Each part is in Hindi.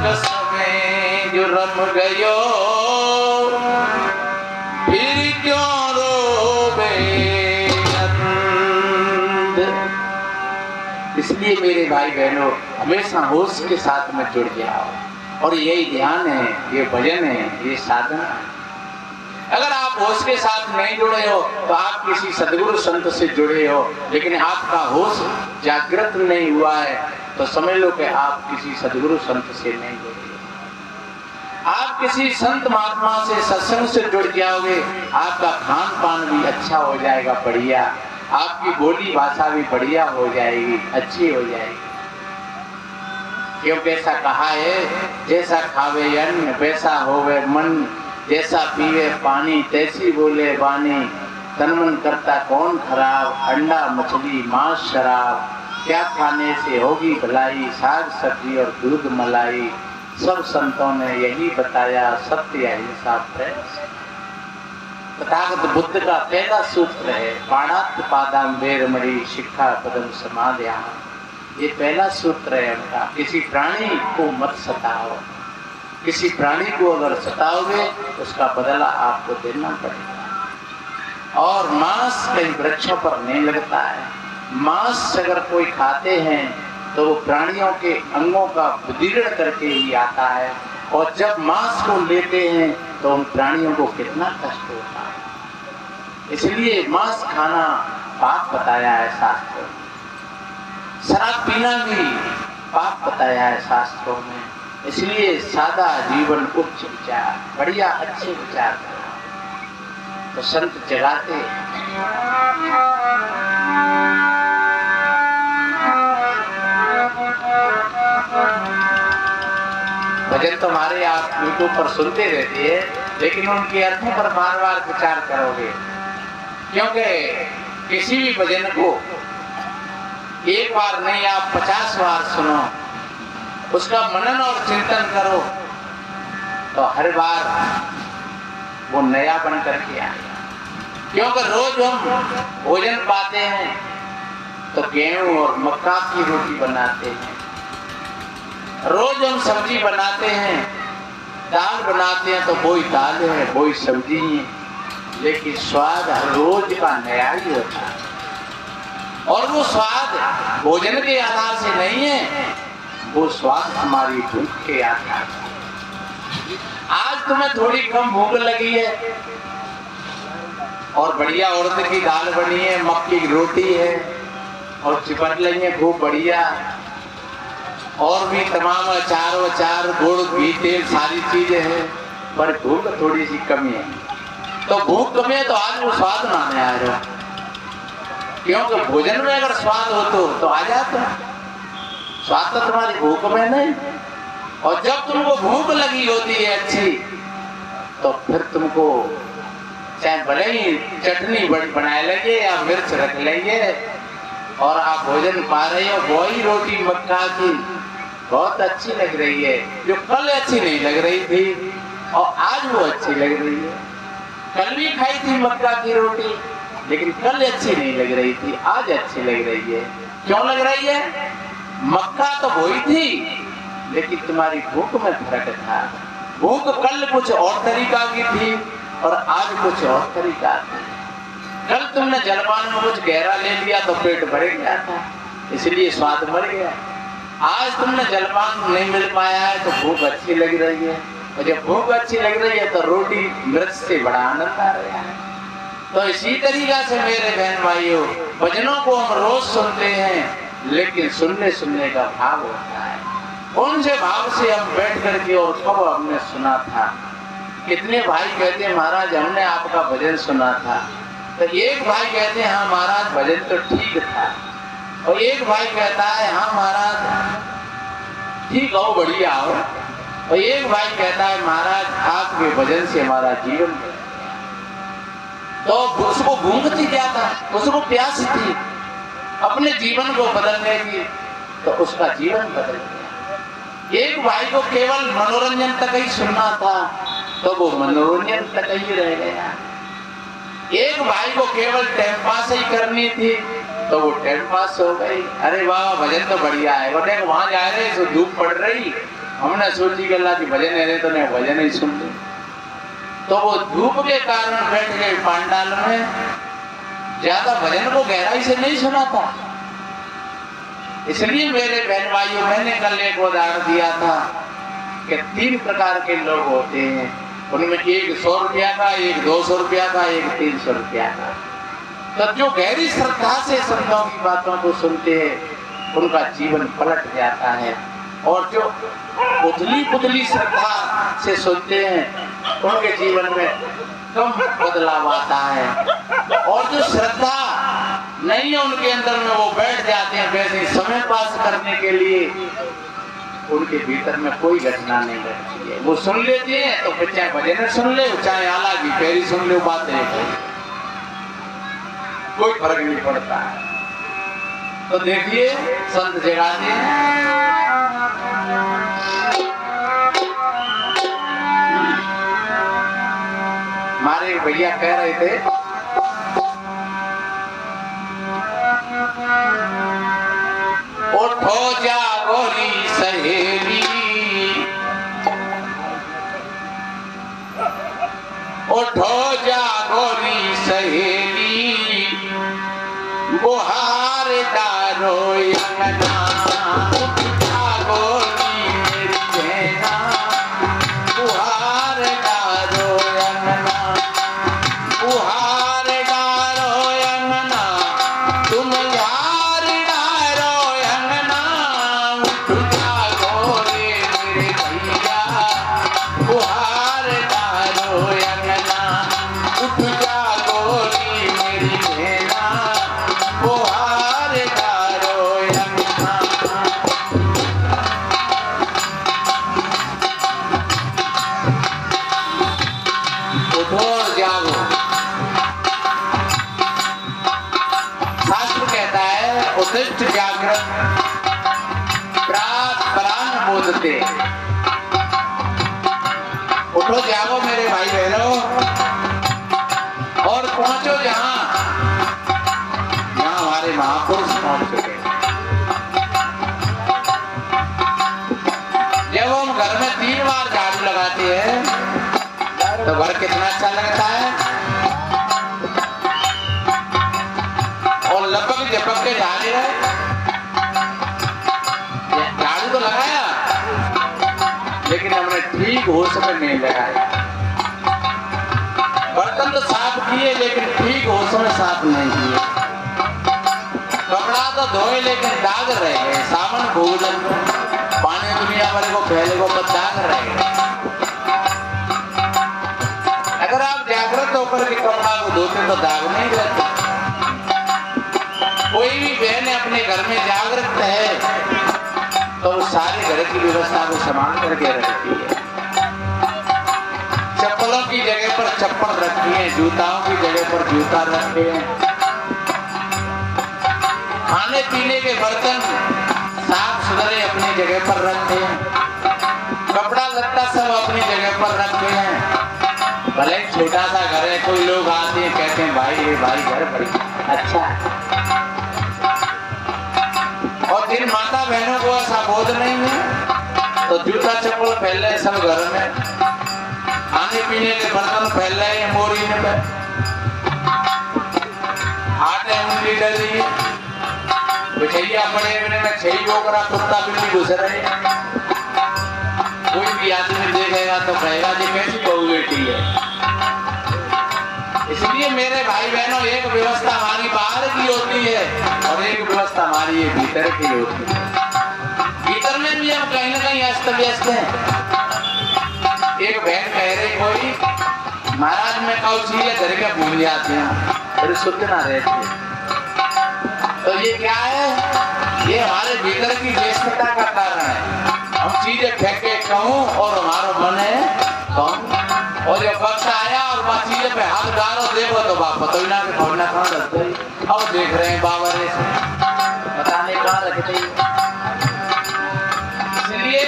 रागस में जो रम गयो, फिर क्यों रोवे अंध। इसलिए मेरे भाई बहनों, हमेशा होश के साथ में जुड़ जाओ, और यही ध्यान है, ये भजन है, ये साधना है। अगर आप होश के साथ नहीं जुड़े हो तो आप किसी सदगुरु संत से जुड़े हो, लेकिन आपका होश जागृत नहीं हुआ है तो समझ लो कि आप किसी सदगुरु संत से नहीं जुड़े। आप किसी संत महात्मा से, सत्संग से जुड़ जाओगे, आपका खान पान भी अच्छा हो जाएगा, बढ़िया, आपकी बोली भाषा भी बढ़िया हो जाएगी, अच्छी हो जाएगी। क्योंकि ऐसा कहा है, जैसा खावे अन्न वैसा होवे मन, जैसा पीवे पानी तैसी बोले वाणी। तन मन करता कौन खराब, अंडा मछली मांस शराब, क्या खाने से होगी भलाई, साग सब्जी और दूध मलाई। सब संतों ने यही बताया, सत्य अहिंसा प्रेम। तथागत बुद्ध का पहला सूत्र है, पाणात् पादां वेरमणि शिक्षा पदम समाधियां। ये पहला सूत्र है उनका, किसी प्राणी को मत सताओ। किसी प्राणी को अगर सताओगे उसका बदला आपको देना पड़ेगा। और मांस कई वृक्षों पर नहीं लगता है। मांस अगर कोई खाते हैं तो वो प्राणियों के अंगों का विदीर्ण करके ही आता है, और जब मांस को लेते हैं तो उन प्राणियों को कितना कष्ट होता है। इसलिए मांस खाना पाप बताया है शास्त्रों में। शराब पीना भी पाप बताया है शास्त्रों में। इसलिए सादा जीवन, उच्च विचार, बढ़िया अच्छे विचार करना। तो संत जगाते भजन तो हमारे आप यूट्यूब पर सुनते रहते हैं, लेकिन उनके अर्थों पर बार बार विचार करोगे, क्योंकि किसी भी भजन को एक बार नहीं आप 50 बार सुनो, उसका मनन और चिंतन करो, तो हर बार वो नया बन करके आएगा। क्योंकि रोज हम भोजन पाते हैं तो गेहूं और मक्का की रोटी बनाते हैं, रोज हम सब्जी बनाते हैं, दाल बनाते हैं तो वही दाल है, वही सब्जी है, लेकिन स्वाद हर रोज का नया ही होता है। और वो स्वाद भोजन के आधार से नहीं है, वो स्वाद हमारी भूख के आधार से। आज तुम्हें थोड़ी कम भूख लगी है और बढ़िया उड़द की दाल बनी है, मक्की की रोटी है और चिपट लगी है खूब बढ़िया, और भी तमाम अचार गुड़ घी तेल सारी चीजें हैं, पर भूख थोड़ी सी कमी है। तो भूख कमी है तो आज वो स्वाद ना आने आ रहा, क्योंकि भोजन में अगर स्वाद हो तो आ जाता, स्वाद तो तुम्हारी भूख में नहीं। और जब तुमको भूख लगी होती है अच्छी, तो फिर तुमको चाहे भले ही चटनी बनाए लगे या मिर्च रख लेंगे, और आप भोजन पा रहे हो, वही रोटी मक्का की बहुत अच्छी लग रही है, जो कल अच्छी नहीं लग रही थी और आज वो अच्छी लग रही है। कल भी खाई थी मक्का की रोटी, लेकिन कल अच्छी नहीं लग रही थी, आज अच्छी लग रही है। क्यों लग रही है? मक्का तो वही थी, लेकिन तुम्हारी भूख में फर्क था। भूख कल कुछ और तरीका की थी और आज कुछ और तरीका थी। कल तुमने जलपान में कुछ गहरा ले लिया तो पेट भर गया था, इसलिए स्वाद मर गया। आज तुमने जलपान नहीं मिल पाया है तो भूख अच्छी लग रही है, और जब भूख अच्छी लग रही है तो रोटी मिर्च से बड़ा आनंद आ रहा है। तो इसी तरीका से मेरे बहन भाइयों, भजनों को हम रोज सुनते हैं, लेकिन सुनने का भाव होता है। कौन से भाव से हम बैठ करके और कब हमने सुना था। कितने भाई कहते हैं महाराज हमने आपका भजन सुना था, तो एक भाई कहते हैं हाँ महाराज भजन तो ठीक था, और एक भाई कहता है हाँ महाराज ठीक हो बढ़िया हो, और एक भाई कहता है महाराज आपके भजन से हमारा जीवन बदल गया। तो उसको भूख थी क्या था, उसको प्यास थी अपने जीवन को बदलने की, तो उसका जीवन बदल गया। एक भाई को केवल मनोरंजन तक ही सुनना था, तो वो मनोरंजन तक ही रह गया। एक भाई को केवल टाइम पास ही करनी थी, तो वो टाइम पास हो गई। अरे वाह भजन तो बढ़िया है, बोले वहां जा रहे तो धूप पड़ रही हमने सोची गला की भजन है तो नहीं भजन ही सुन ले। तो वो धूप के कारण बैठ गए पांडाल में, ज्यादा भजन को गहराई से नहीं सुना था। इसलिए मेरे बहन भाइयों, मैंने कल एक उदाहरण दिया था कि 3 प्रकार के लोग होते हैं, उनमें एक 100 रुपया का, एक 200 रुपया का, एक 300 रुपया का। तो जो गहरी श्रद्धा से संतों की बातों को सुनते हैं उनका जीवन पलट जाता है, और जो पुतली पुतली श्रद्धा से सुनते हैं उनके जीवन में कम बदलाव आता है। और जो श्रद्धा नहीं है उनके अंदर में, वो बैठ जाते हैं वैसे समय पास करने के लिए, उनके भीतर में कोई घटना नहीं घटती है। वो सुन लेते हैं तो फिर चाहे भजन सुन ले, चाहे आला की पैरी सुन ले, बात है कोई फर्क नहीं पड़ता है। तो देखिए संत जगाते हैं। हमारे भैया कह रहे थे उठो जागोरी सहेली, उठो जागोरी सहेली, बुहार डारो अंगना, जागोरी मेरी बहना, बुहार डारो अंगना, बुहार डारो अंगना, तुम यार डारो अंगना, उठ जागोरे मेरे भैया, बुहार डारो अंगना, उठ जागोरी मेरी बहना, बुहार डारो अंगना। उठो और जागो। शास्त्र कहता है उत्तिष्ठ जागृत प्रात प्राण बोधते। उठो जागो मेरे भाई बहनों, और पहुंचो जहां हमारे महापुरुष पहुंच चुके। जब हम घर में 3 बार झाड़ू लगाते हैं तो घर कितना अच्छा लगता है, और लपक झपक के झाड़े रहे। झाड़ू तो लगाया लेकिन हमने ठीक होश में नहीं लगाया। बर्तन तो साफ किए लेकिन ठीक होश में साफ नहीं किए। कपड़ा तो धोए लेकिन दाग रह गए। सावन भोजन पानी दुनिया भर को पहले को दाग रह गए। अगर आप जागृत होकर के कपड़ा को धोते तो दाग नहीं रहता। कोई भी बहन अपने घर में जागृत है तो वो सारे घर की व्यवस्था को संभाल करके रखती है। चप्पलों की जगह पर चप्पल रखती है, जूताओं की जगह पर जूता रखते हैं, खाने पीने के बर्तन साफ सुथरे अपनी जगह पर रखते हैं, कपड़ा लत्ता सब अपनी जगह पर रखते हैं। भले छोटा सा घर है, कोई लोग आते हैं कहते हैं भाई ये भाई घर बड़ी अच्छा है। और जिन माता बहनों को ऐसा बोध नहीं है तो जूता चप्पल फैल रहे सब घर में, खाने पीने के बर्तन फैल रहे हैं मोरी में, आटे उंगली डल रही है, बिछैया पड़े बिना में छई बोकरा कुत्ता बिल्ली घुस रहे हैं। कोई भी आदमी देखेगा तो कहेगा जी कैसी बहू बेटी है। इसलिए मेरे भाई बहनों, एक व्यवस्था हमारी बाहर की होती है और एक व्यवस्था हमारी ये भीतर की होती है। भीतर में भी हम कहीं ना कहीं अस्त व्यस्त हैं। एक बहन कह रही कोई महाराज में कौ चीजें घर के भूल जाते हैं, फिर शुद्ध ना रहते। तो ये क्या है? ये हमारे भीतर की व्यस्तता का कारण है। हम चीजें फेंके कहूं और हमारा मन है कौन, और जब वक्त आया और वह चीजें पे हाथ डालो देखो तो बाप पता ही ना कि खोलना कहाँ रख गई। अब देख रहे हैं बाबा रे पता नहीं कहाँ रखते। इसलिए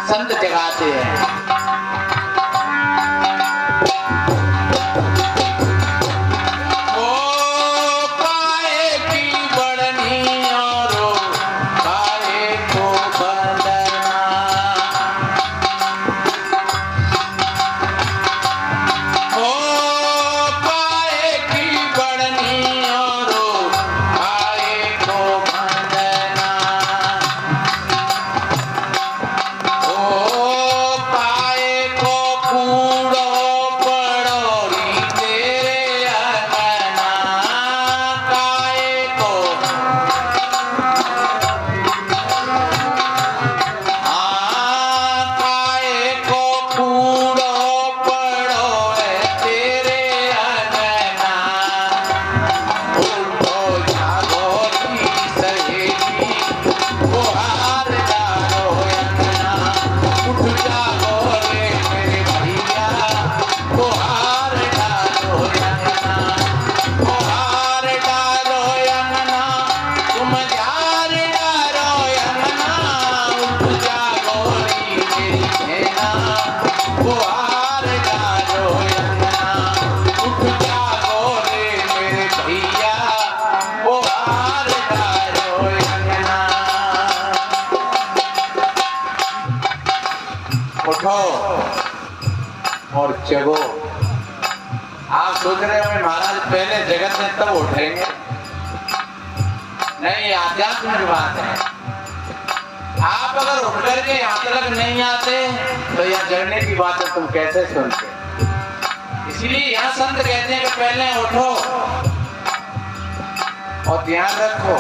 संत जगाते हैं। काहे की जगो। आप सोच रहे हो महाराज पहले जगत में तब उठेंगे, नहीं, आध्यात्म की बात है। आप अगर उठ करके यहाँ तक नहीं आते तो यह जगने की बात है तुम कैसे सुनते। इसलिए यहाँ संत कहते हैं कि पहले उठो और ध्यान रखो।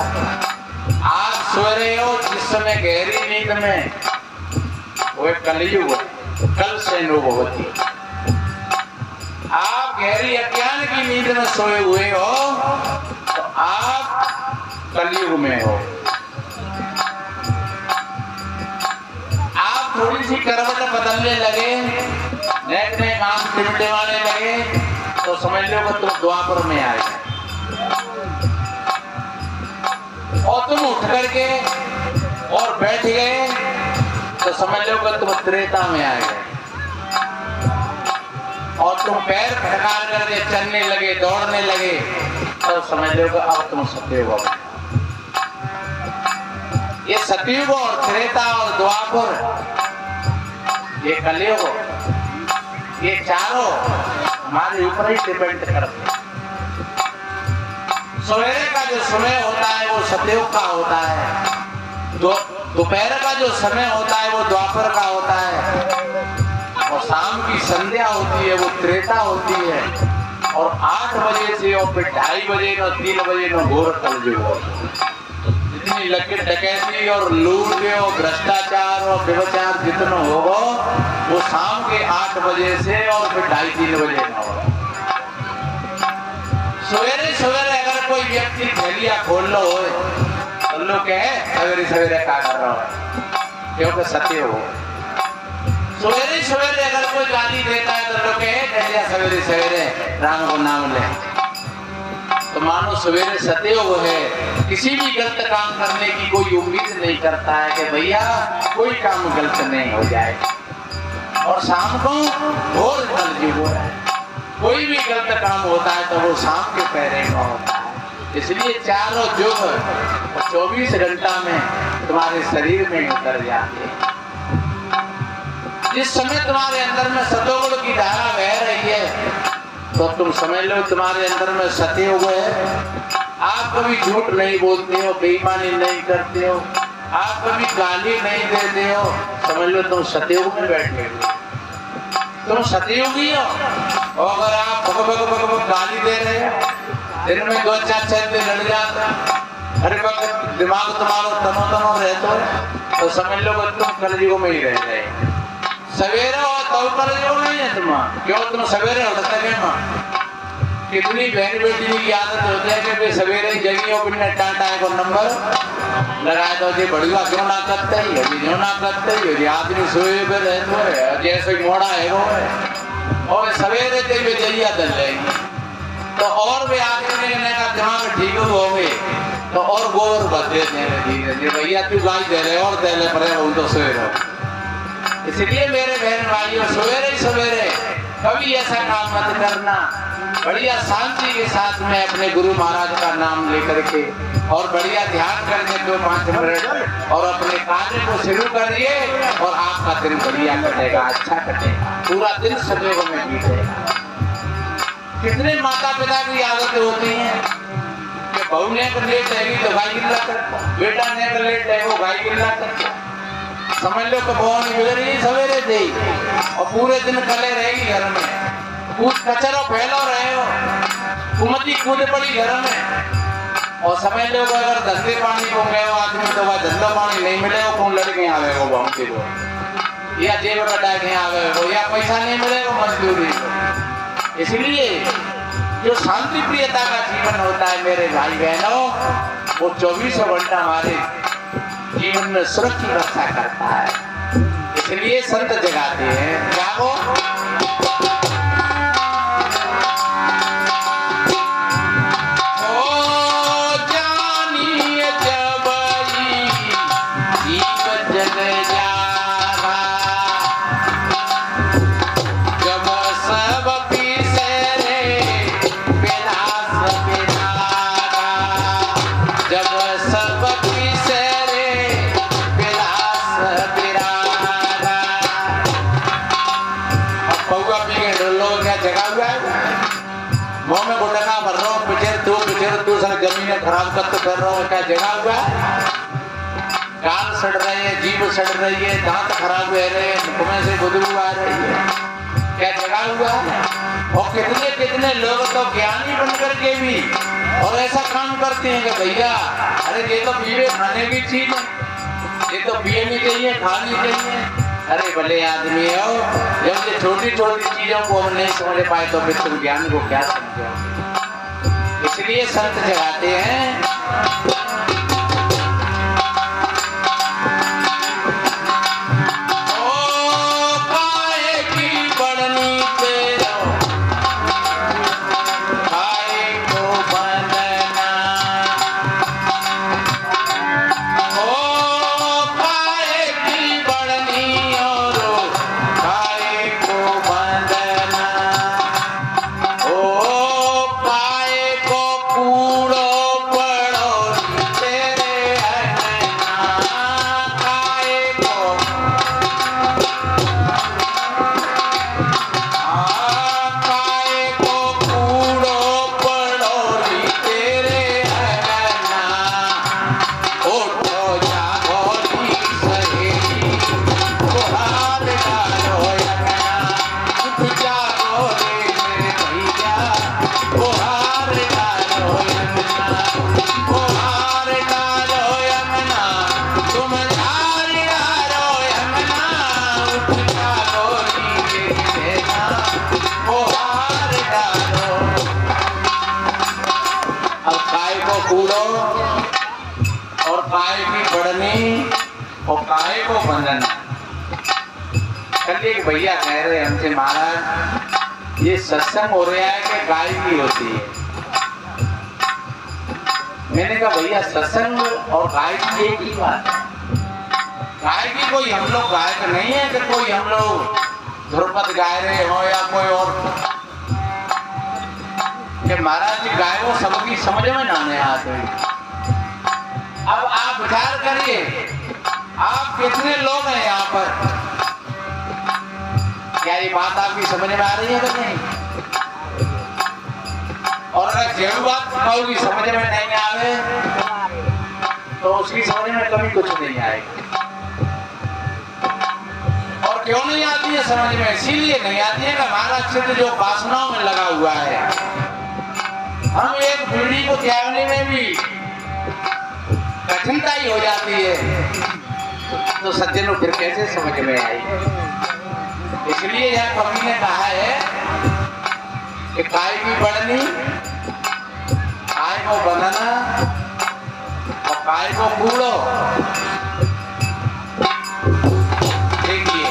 आज सो रहे हो जिस समय गहरी नींद में, वो एक कलयुग है, कल से अनुभव होती। आप गहरी अज्ञान की नींद में सोए हुए हो तो आप कलयुग में हो। आप थोड़ी सी करवट बदलने लगे, नए नए काम टिमटिमाने लगे तो समझ लो कि तुम द्वापर में आ गए। और तुम उठ करके और बैठ गए तो समझ लो कि तुम त्रेता में आ गए। और तुम पैर फटकार करके चलने लगे, दौड़ने लगे तो समझ लो कि अब तुम सतयुग हो। ये सतयुग और त्रेता और द्वापर, ये कलयुग, ये चारों हमारे ऊपर ही डिपेंड करते हैं। सवेरे का जो समय होता है वो सतयुग का होता है, दोपहर का जो समय होता है वो द्वापर का होता है, और शाम की संध्या होती है वो त्रेता होती है। और 8 बजे से और फिर 2:30 बजे न 3 बजे न घोर कलयुग। जितनी लकीर डकैती और लूट और भ्रष्टाचार और व्यभिचार जितना होगा वो शाम के 8 बजे से और फिर 2:30-3 बजे न होगा। सवेरे सवेरे अगर कोई व्यक्ति थैलिया खोल लो तो लोग कहे सवेरे सवेरे क्या कर रहा है, क्योंकि सत्य हो। सवेरे सवेरे अगर कोई गाली देता है तो लोग कहे थैलिया सवेरे सवेरे राम को नाम ले। तो मानो सवेरे सतयुग है, किसी भी गलत काम करने की कोई उम्मीद नहीं करता है कि भैया कोई काम गलत नहीं हो जाए। और शाम को घोर कलयुग है, कोई भी गलत काम होता है तो वो शाम के पहरे में होता है। इसलिए चारों युग 24 घंटा में तुम्हारे शरीर में उतर जाते हैं। जिस समय तुम्हारे अंदर में सतोगुण की धारा बह रही है तो तुम समझ लो तुम्हारे अंदर में सतयुग है। आप कभी झूठ नहीं बोलते हो, बेईमानी नहीं करते हो, आप कभी गाली नहीं देते हो, समझ लो तुम सतयुग में बैठे हो, तुम सतयुगी हो। और अगर आप भग गाली दे रहे हो, दिन में 2-4 दिन लड़ जाता, हर वक्त दिमाग तुम्हारा तनो रहता है तो समझ लो कि तुम कलयुग में ही रह रहे। सवेरे और तो कलयुग नहीं है तुम्हारा, क्यों तुम सवेरे उठते हैं माँ। कितनी बहन बेटी की आदत होती है कि वे सवेरे जगी और बिना टाटा को नंबर लगाए तो जी बढ़िया क्यों ना करते ही है, क्यों ना करते ही है, आदमी सोए पे रहते है जैसे मोड़ा है वो है। और सवेरे से वे जइया दल जाएगी तो और वे आदमी ने का दिमाग ठीक हो गए तो और गोर बदले धीरे धीरे भैया तू गाय दे रहे और दे ले पड़े उन तो सोए रहो। इसलिए मेरे बहन भाइयों सवेरे ही सवेरे कभी ऐसा काम मत करना, बढ़िया शांति के साथ में अपने गुरु महाराज का नाम लेकर के और बढ़िया ध्यान करके 2-5 मिनट और अपने कार्य को शुरू करिए और आपका दिन बढ़िया कटेगा, अच्छा कटेगा, पूरा दिन सतयुग में बीतेगा। कितने माता पिता की आदत होती है कि बहू ने लेट है तो गाय गिल्ला करता, बेटा ने लेट है वो गाय गिल्ला करता। समझ लो कि बहू बिगड़ी सवेरे दे और पूरे दिन कले रहेगी घर में, कूद कचरा फैलो रहे हो, कुमती कूद पड़ी घर में। और समझ लो कि अगर धंधे पानी को गए हो आदमी तो वह धंधा पानी नहीं मिले वो कौन लड़के आवे हो बहू के को, या जेब कटा के आवे हो, या पैसा नहीं मिले वो मजदूरी को। इसलिए जो शांति प्रियता का जीवन होता है मेरे भाई बहनों वो 24 घंटा हमारे जीवन में सुरक्षित रक्षा करता है। इसलिए संत जगाते हैं जागो सर जमीन खराब कर रहा हूँ, क्या जगह हुआ है? गाल सड़ रहे हैं, जीभ सड़ रही है, दांत खराब रह रहे हैं, मुख में से बदबू आ रही है, क्या जगह हुआ है? और कितने कितने लोग तो ज्ञानी बनकर के भी और ऐसा काम करते हैं कि भैया अरे ये तो पीवे खाने की चीज है, ये तो पियनी चाहिए, खानी चाहिए। अरे भले आदमी हो, जब ये छोटी छोटी चीजों को हम नहीं समझ पाए तो फिर तुम ज्ञान को क्या समझोगे? इसलिए संत जगाते हैं और काय की बढ़नी और काय को बंधन। कल एक भैया कह रहे हमसे, महाराज ये सत्संग हो रहा है कि गाय की होती है? मैंने कहा भैया सत्संग और गाय की एक ही बात है। गाय की कोई हम लोग गायक नहीं है कि कोई हम लोग ध्रुपद गाय रहे हो या कोई और, कि महाराज जी गाय वो सबकी समझ में ना आने आते। अब आप विचार करिए, आप कितने लोग हैं यहाँ पर, क्या ये बात आपकी समझ में आ रही है कि नहीं? और अगर जो बात कहूँगी समझ में नहीं आवे तो उसकी समझ में कभी कुछ नहीं आएगी। और क्यों नहीं आती है समझ में? इसीलिए नहीं आती है कि हमारा चित्त जो वासनाओं में लगा हुआ है, हम एक पीढ़ी को त्यागने में भी कठिनता ही हो जाती है, तो सज्जनों फिर कैसे समझ में आई? इसलिए यह कवि ने कहा है कि काय की बढ़नी, काय को बनाना और काय को कूड़ो। देखिए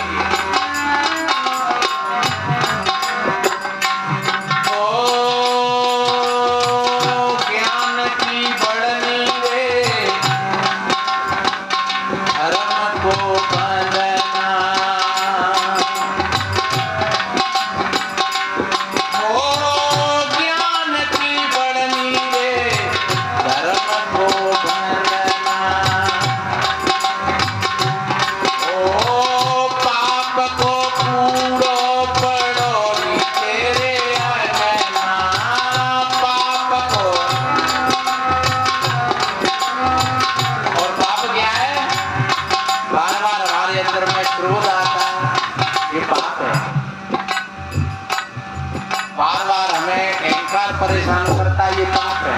परेशान करता, ये पाप है।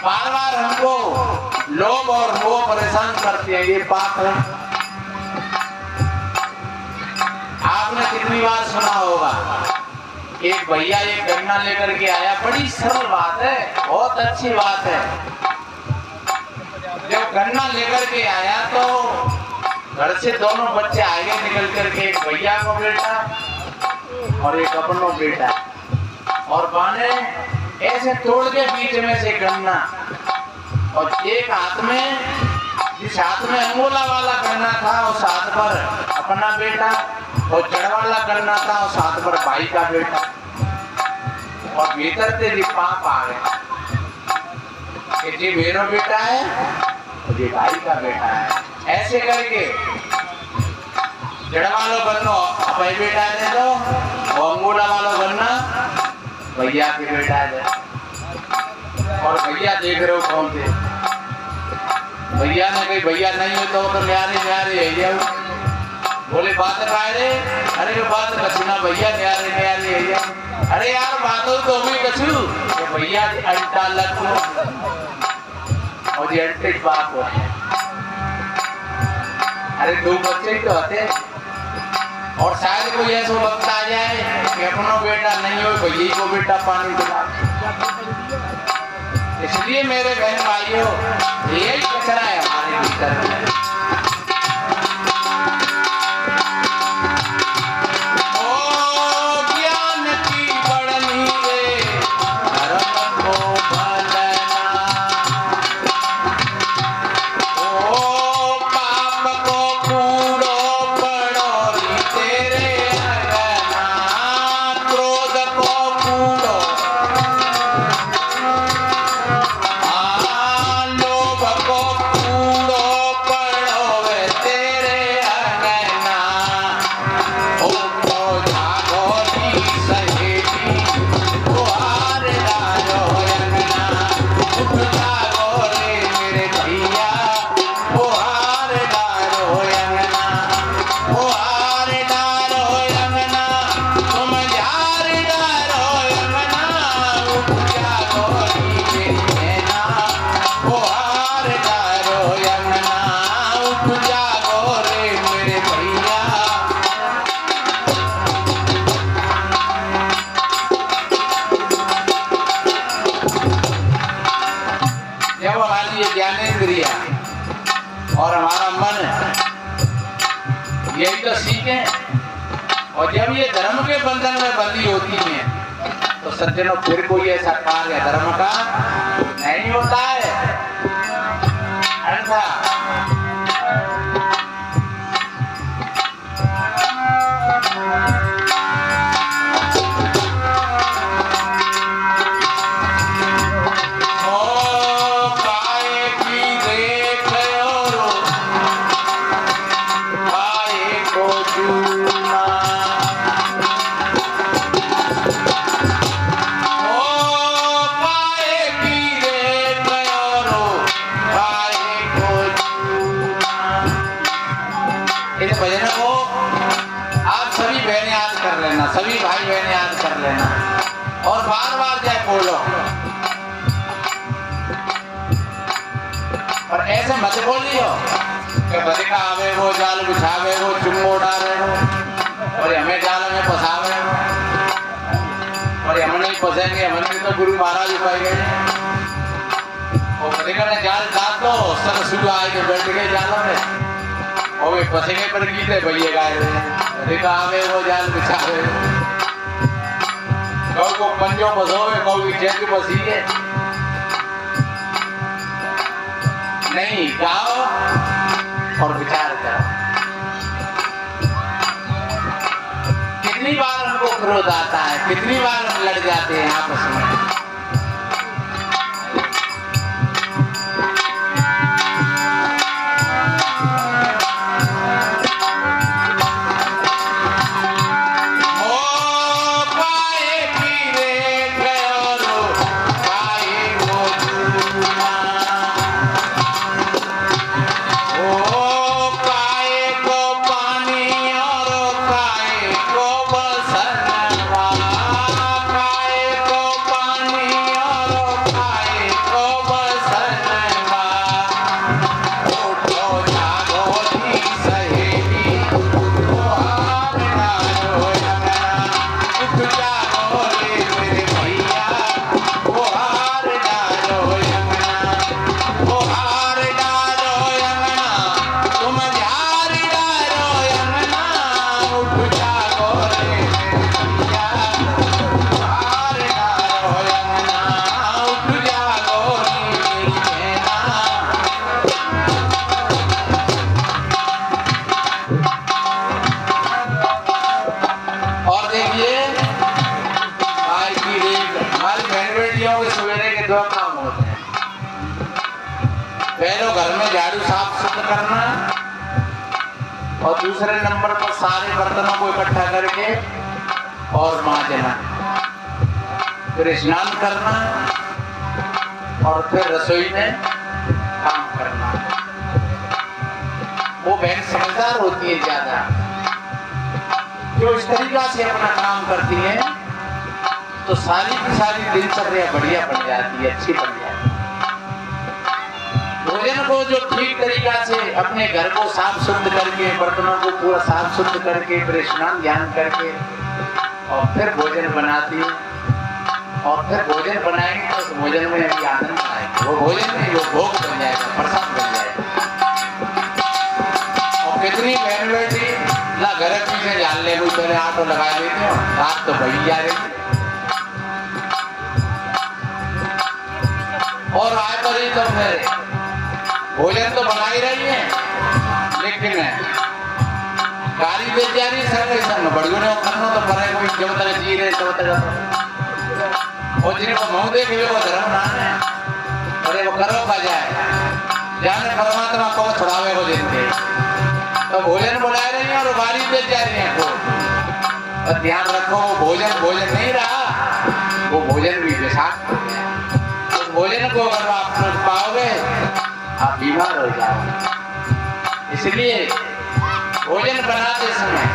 बार बार हमको लोभ और मोह परेशान करते हैं, ये पाप है। आपने कितनी बार सुना होगा, एक भैया एक गन्ना लेकर के आया, बड़ी सरल बात है, बहुत अच्छी बात है। जब गन्ना लेकर के आया तो घर से दोनों बच्चे आगे निकल करके, एक भैया को बेटा और एक अपनो बेटा, और बाने ऐसे तोड़ के बीच में से गन्ना, और एक हाथ में, जिस हाथ में अंगोला वाला गन्ना था उस हाथ पर अपना बेटा, और जड़ वाला गन्ना था उस हाथ पर भाई का बेटा, और भीतर से जी पाप आ गए कि जी मेरा बेटा है और ये भाई का बेटा है। ऐसे करके जड़ वालों गन्नो भाई बेटा दे दो, और अंगूला वालों गन्ना भैया के बेटा है। और भैया देख रहे हो कौन थे? भैया ने कही भैया नहीं हो तो न्यारे न्यारे है जाओ। बोले बात राय रे, अरे ये बात कछुना भैया न्यारे न्यारे है जाओ। अरे यार बात तो भी कछु भैया अंटा लग और ये अंटे बाप हो। अरे दो बच्चे ही तो होते और शायद कोई ऐसा वक्त आ जाए कि अपना बेटा नहीं हो भैया को बेटा पानी दिला। इसलिए मेरे बहन भाइयों यही कचरा है हमारे भीतर में। और हमारा मन यही तो सीखे। और जब ये धर्म के बंधन में बंदी होती है तो सज्जनों फिर कोई ऐसा कार्य धर्म का नहीं होता है। अन्यथा सभी भाई बहन याद कर लेना और बार बार जाए बोलो। और ऐसे मत बोलियो कि बदिका आवे वो जाल बिछावे वो चुम्बो डाले हो और हमें जाल में फंसावे हो और हम नहीं फंसेंगे। हमने तो गुरु महाराज पाए गए और बदिका ने जाल डाल दो सर सुबह आए के बैठ गए जालों में और वे फंसेंगे पर गीते भैया गाए बदिका आवे वो जाल बिछावे कौ को पंजो बसोवे कौ की चेक बसीगे। नहीं गाओ और विचार करो। कितनी बार हमको क्रोध आता है, कितनी बार हम लड़ जाते हैं आपस में। पहले घर में झाड़ू साफ सुथरा करना और दूसरे नंबर पर सारे बर्तनों को इकट्ठा करके और मांजना। फिर स्नान करना और फिर रसोई में काम करना। वो बहन समझदार होती है ज्यादा, जो इस तरीका से अपना काम करती है तो सारी की सारी दिनचर्या बढ़िया बन जाती है, अच्छी बन जाती है। भोजन को जो ठीक तरीका से अपने घर को साफ शुद्ध करके, बर्तनों को पूरा साफ शुद्ध करके, फिर स्नान ध्यान करके और फिर भोजन बनाती है। और फिर भोजन बनाएंगे तो उस भोजन में अभी आनंद आएगा। वो भोजन नहीं, वो भोग बन जाएगा, प्रसाद बन जाएगा। और कितनी बहन बेटी ना घर पीछे जान ले, कोई पहले ऑटो लगा लेते हो, रात तो बही जा रही और आए पर ही तो फिर भोजन तो बना ही रही है, लेकिन गाड़ी दे जा रही सर्वे बड़ियों ने करना तो पड़े, कोई जब तक जी रहे तब तक और जिन्हें वो मुंह देखे वो धर्म ना है, अरे वो करो पा जाए जाने परमात्मा को छुड़ावे को देते। तो भोजन बुला रही है और गाड़ी दे जा रही है को, और ध्यान रखो वो भोजन भोजन नहीं रहा, वो भोजन भी विषाक्त हो गया। तो भोजन को अगर आप पाओगे आप बीमार हो जाओगे। इसलिए भोजन बनाते समय,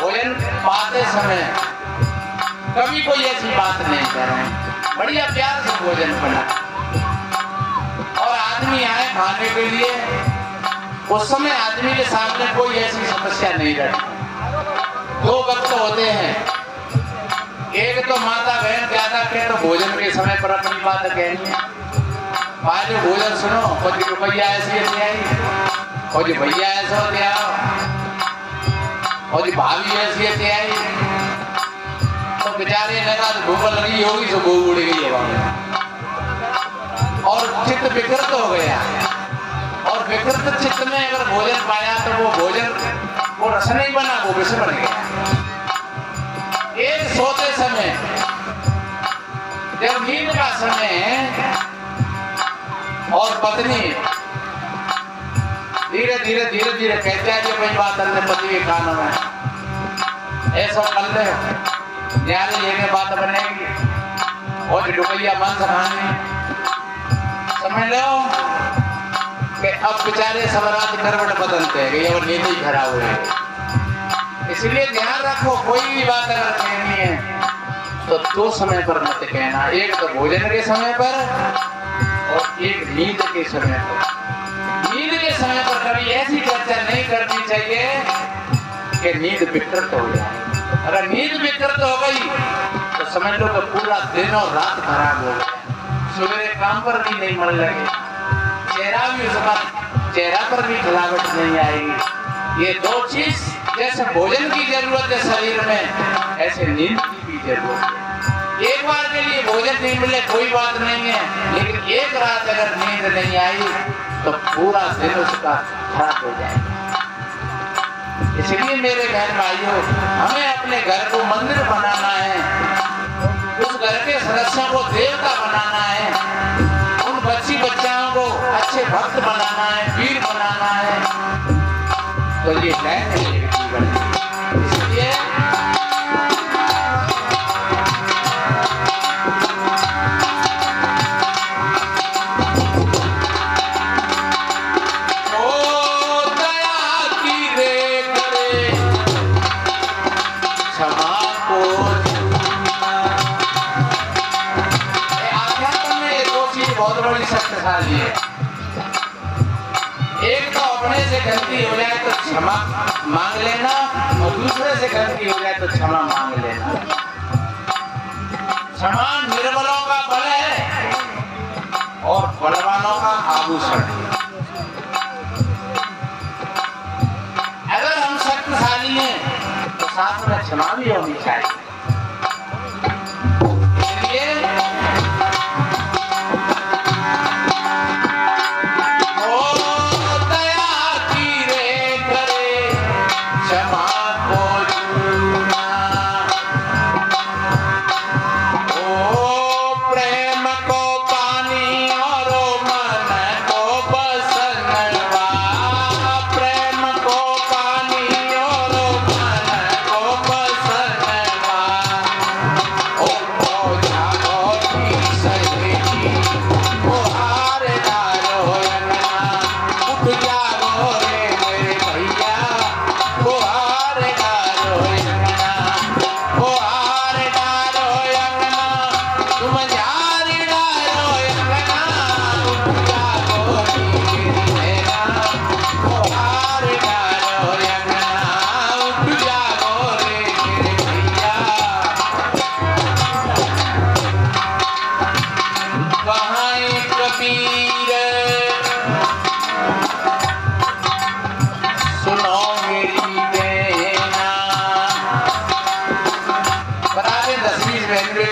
भोजन पाते समय कभी कोई ऐसी बात नहीं करें, बढ़िया प्यार से भोजन बना। और आदमी आए खाने के लिए, उस समय आदमी के सामने कोई ऐसी समस्या नहीं रहती। दो वक्त होते हैं, एक तो माता बहन ज्यादा कहे तो भोजन के समय पर अपनी बात कहनी है, आज भोजन सुनो और जो रुपया ऐसी आई और जो भैया ऐसा होते आओ और जो भाभी ऐसी आई, तो बेचारे लगा तो भूख लगी होगी तो भूख उड़ गई है और चित्त विकृत हो गया। और विकृत चित्त में अगर भोजन पाया तो वो भोजन वो रस नहीं बना, वो विष बन गया। एक सोते समय जब नींद का समय है और पत्नी धीरे धीरे धीरे धीरे कहते हैं कि भाई बात अन्य पति के कानों में ऐसा कर ले, ये बात बनेगी और रुपया मन खाने समझ लो कि अब बेचारे सब रात करवट बदलते हैं कि नींद ही खराब हो गई। इसलिए ध्यान रखो, कोई भी बात अगर कहनी है तो दो समय पर मत कहना, एक तो भोजन के समय पर और एक नींद के समय पर। नींद के समय पर कभी ऐसी चर्चा नहीं करनी चाहिए कि नींद विकृत हो जाए। अगर नींद विकृत हो गई तो समझ लो कि पूरा दिन और रात खराब हो गया, सवेरे काम पर भी नहीं मन लगे, चेहरा पर भी खिलावट नहीं आएगी। ये दो चीज, जैसे भोजन की जरूरत है शरीर में, ऐसे नींद की भी जरूरत है। एक बार के लिए भोजन नहीं मिले कोई बात नहीं है, लेकिन एक रात अगर नींद नहीं आई तो पूरा दिन उसका खराब हो जाएगा। इसलिए मेरे बहन भाइयों, हमें अपने घर को मंदिर बनाना है, उस घर के सदस्यों को देवता बनाना है, उन बच्चाओं को अच्छे भक्त बनाना है, वीर बनाना है। तो ये है जीवन। इसलिए शक्तिशाली है। एक तो अपने से गलती हो जाए तो क्षमा मांग लेना और दूसरे से गलती हो जाए तो क्षमा मांग लेना। क्षमा निर्बलों का बल है और बलवानों का आभूषण है। अगर हम शक्तिशाली हैं तो साथ में क्षमा भी होनी चाहिए।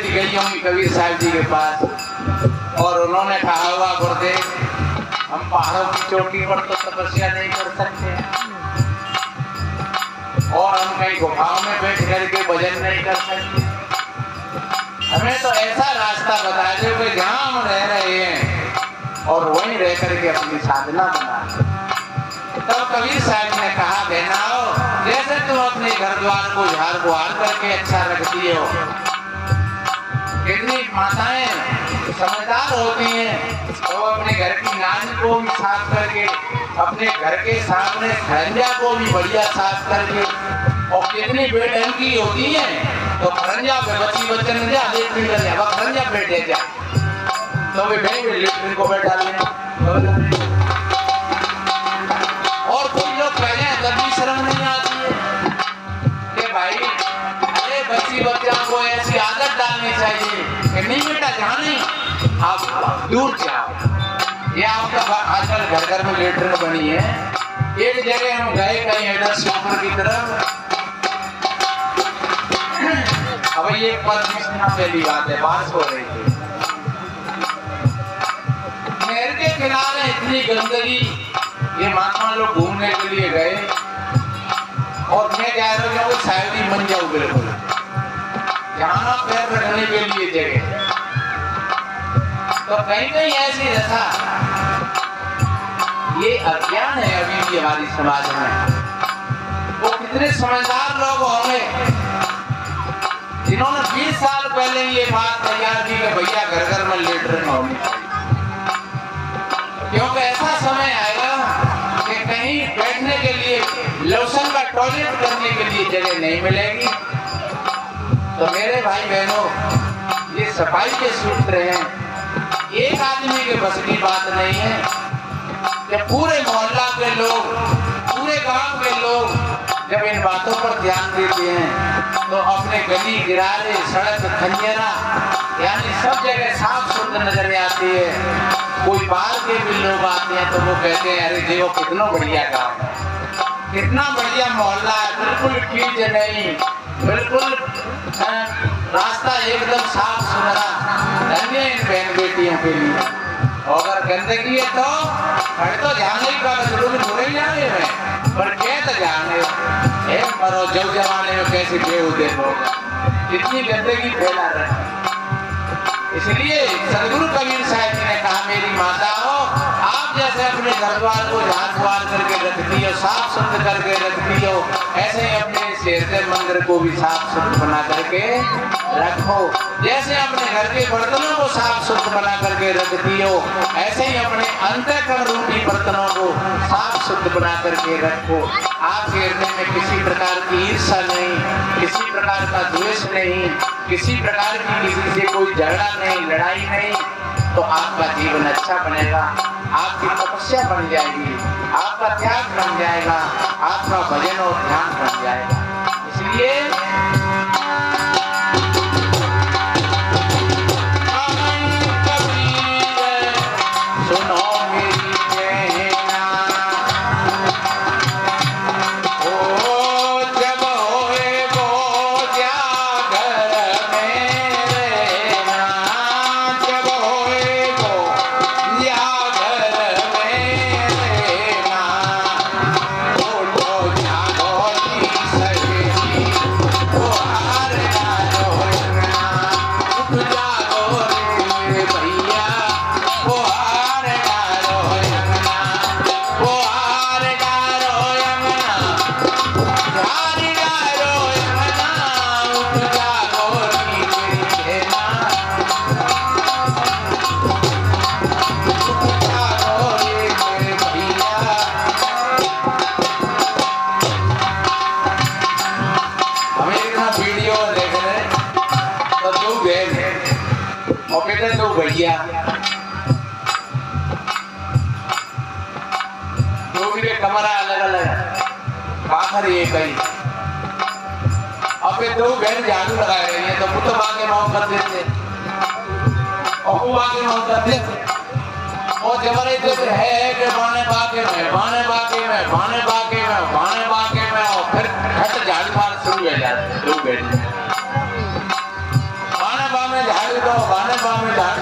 बेटी गई होंगी कबीर साहब जी के पास और उन्होंने कहा हुआ गुरुदेव हम पहाड़ों की चोटी पर तो तपस्या नहीं कर सकते और हम कहीं गुफाओं में बैठ करके भजन नहीं कर सकते, हमें तो ऐसा रास्ता बता दो कि जहाँ हम रह रहे हैं और वहीं रह करके अपनी साधना बना। तब कबीर साहब ने कहा बहनाओ, जैसे तुम अपने घर द्वार को झाड़ बुहार करके अच्छा रखती हो, कितनी माताएं समझदार होती हैं तो अपने घर की नानी को भी साफ करके, अपने घर के सामने खरंजा को भी बढ़िया साफ करके, और कितनी बेढंगी होती हैं तो खरंजा पे बच्ची बच्चन जा लेटरिन कर जा, खरंजा बैठे जा तो वे लेटरिन को बैठा लें। और कोई लोग कहते हैं कभी शर्म नहीं आती है कि भाई अरे बच्ची बच्चों को ऐसी आदत डालनी चाहिए कि नहीं बेटा जहाँ नहीं आप दूर जाओ। ये आपका आजकल घर घर में लेटरिन बनी है। एक जगह हम गए कहीं इधर सोपर की तरफ, अब ये 25 दिन पहली बात है, बारिश हो रही थी, नहर के किनारे इतनी गंदगी, ये महात्मा लोग घूमने के लिए गए और मैं कह रहा हूँ शायद ही बन जाऊँ बिल्कुल जहाँ पैर रखने के लिए जगह, तो कहीं कहीं ऐसी दशा, ये अज्ञान है अभी भी हमारी समाज में। वो कितने समझदार लोग होंगे जिन्होंने 20 साल पहले ये बात तैयार की कि भैया घर घर में लेटरिन होनी चाहिए, क्योंकि ऐसा समय आएगा कि कहीं बैठने के लिए लोशन का टॉयलेट करने के लिए जगह नहीं मिलेगी। तो मेरे भाई बहनों, ये सफाई के सूत्र हैं, एक आदमी के बस की बात नहीं है कि पूरे मोहल्ला के लोग, पूरे गांव के लोग जब इन बातों पर ध्यान देते हैं तो अपने गली गिरारे सड़क खंजरा यानी सब जगह साफ सुथरा नजर आती है। कोई बाहर के भी लोग आते हैं तो वो कहते हैं अरे देखो कितना बढ़िया काम है, कितना बढ़िया मोहल्ला है, बिल्कुल कीच नहीं, बिल्कुल रास्ता एकदम साफ सुथरा, धन्य इन बहन बेटियों के लिए। अगर गंदगी है तो खड़े तो जाने का जरूर थोड़े जाने में, पर क्या तो जाने मरो जब जमाने में कैसे बेहुदे लोग इतनी गंदगी फैला रहे। इसलिए सदगुरु कबीर साहब जी ने कहा मेरी माता हो, आप जैसे अपने घर द्वार को झाड़ बुहार करके रखती हो, साफ सुथरा करके रखती हो, ऐसे ही अपने शेर के मंदिर को भी साफ सुथरा बना करके रखो। जैसे अपने घर के बर्तनों को साफ सुथरा बना करके रखती हो, ऐसे ही अपने अंतःकरण रूपी बर्तनों को साफ सुथरा बना करके रखो। आपके हृदय में किसी प्रकार की ईर्ष्या नहीं, किसी प्रकार का द्वेष नहीं, किसी प्रकार की किसी से कोई झगड़ा नहीं, लड़ाई नहीं, तो आपका जीवन अच्छा बनेगा, आपकी तपस्या बन जाएगी, आपका त्याग बन जाएगा, आपका भजन और ध्यान बन जाएगा। इसलिए सुनो मेरी कहना, ओ जब होए वो जागर में रहना, जब होए वो जागर में रहना, ओ जागो जी सहेली, ओ हार डालो अंगना, उठ जागो रे भैया, ओ हार डालो अंगना, ओ हार डालो अंगना, हार डालो अंगना, उठ जागो रे कहना, उठ जागो रे भैया। हमें इतना वीडियो देख रहे तो दो बहन है और कहते दो भैया, दो भी कमरा अलग अलग, बाहर ये कहीं। अब ये दो बहन झाड़ू लगा रही है तो पुत्र बागे माओ कर देते और वो बागे माओ कर देते और जबरदस्त है कि बाने बागे में, बाने बागे में, बाने बागे में, बाने बागे में, और फिर घट झाड़ू मार शुरू हो जाते दो बहन। बाने बागे दो गाने में झाड़।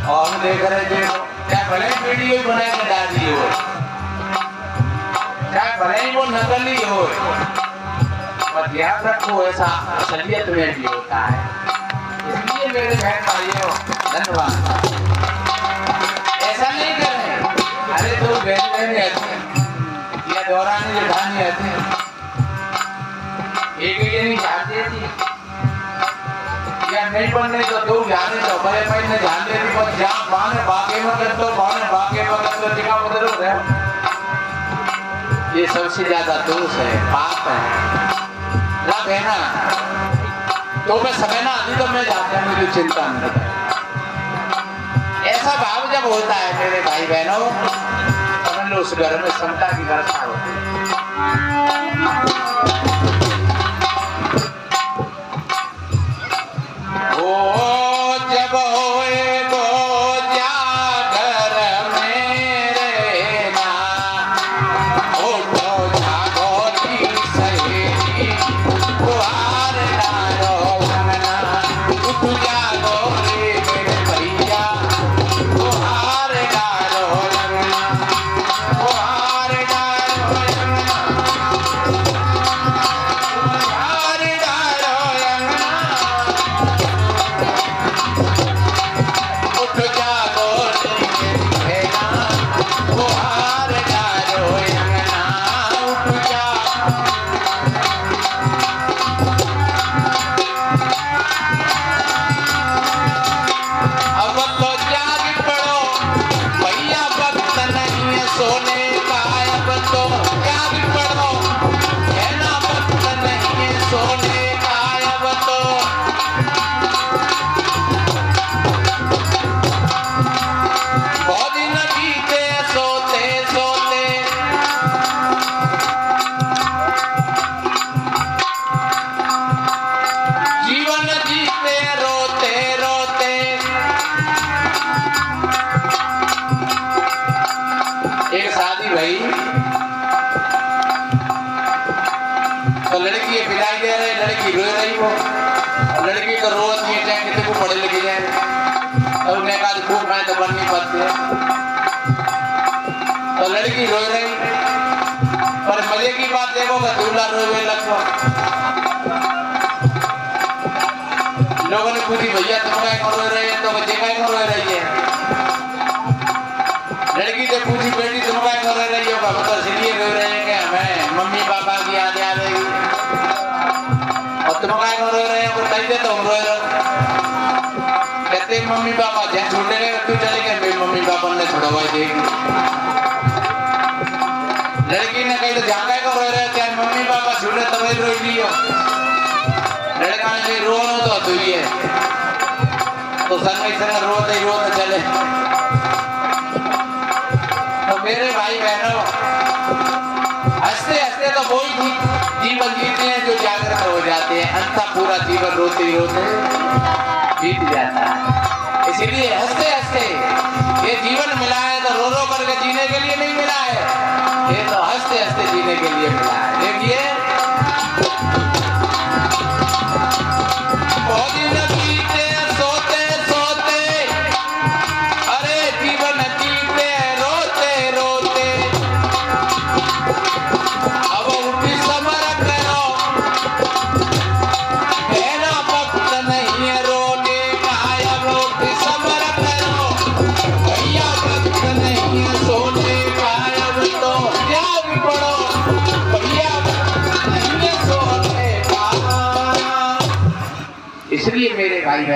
और हम देख रहे थे क्या भले वीडियो बना के डाल दी हो, क्या भले ही वो नकली हो, पर ध्यान रखो ऐसा असलियत में भी होता है। इसलिए मेरे बहन भाइयों धन्यवाद। ऐसा नहीं करें अरे तो बहन या दौरानी जेठानी आती एक ये नहीं जानती थी या नहीं बनने तो दो जाने तो बड़े भाई ने जान लेती पर जहाँ बाने बागे में कर तो बाने बागे में कर तो दिखा बदल हो गया। ये सबसे ज्यादा दोष है, पाप है। लाभ है ना तो मैं समय ना आदि तो मैं जाता हूँ, मुझे चिंता नहीं। ऐसा भाव जब होता है मेरे भाई बहनों, समझ लो उस घर में समता की वर्षा होती है। तो लड़की पिलाई दे रहे, लड़की रो रही हो, लड़की को रोज नहीं चाहे किसी को पढ़े लिखे जाए तो उन्हें कहा खूब मैं तो बन नहीं पाते। तो लड़की रो रही, पर मजे की बात देखो कि दूल्हा रोए लगभग। लोगों ने पूछी भैया तुम क्या रो रहे हैं, तो बच्चे क्या रो रही है। लड़की से पूछी बेटी तुम क्या रो रही हो, तो इसलिए रो रहे हैं कि हमें मम्मी पापा की याद आ रही। और तुम क्या रो रहे हो, बताइए तो रो रहे। कहते मम्मी पापा जहाँ छोटे गए तू चले गए, मेरे मम्मी पापा ने छुड़वाई देगी। लड़की ने कही तो जहाँ को रो रहे थे मम्मी पापा छूटे तब रो लियो। लड़का ने कही रो तो तू ही है, तो संग रोते चले। तो मेरे भाई बहनों हंसते हंसते तो वो ही जीवन जीते हैं जो जागृत हो जाते हैं, अन्यथा पूरा जीवन रोते ही रोते बीत जाता है। इसीलिए हंसते हंसते ये जीवन मिला है तो रो रो करके जीने के लिए नहीं मिला है, ये तो हंसते हंसते जीने के लिए मिला है। देखिए बहुत दिन बीते सोते सोते, अरे जीवन जीते रोते रोते, अब उठी समर करो कहना वक्त नहीं है रोने का। अब उठी समर करो भैया वक्त नहीं है सोने का। अब तो त्याग पड़ो भैया वक्त नहीं है सोने का। इसलिए मेरे भाई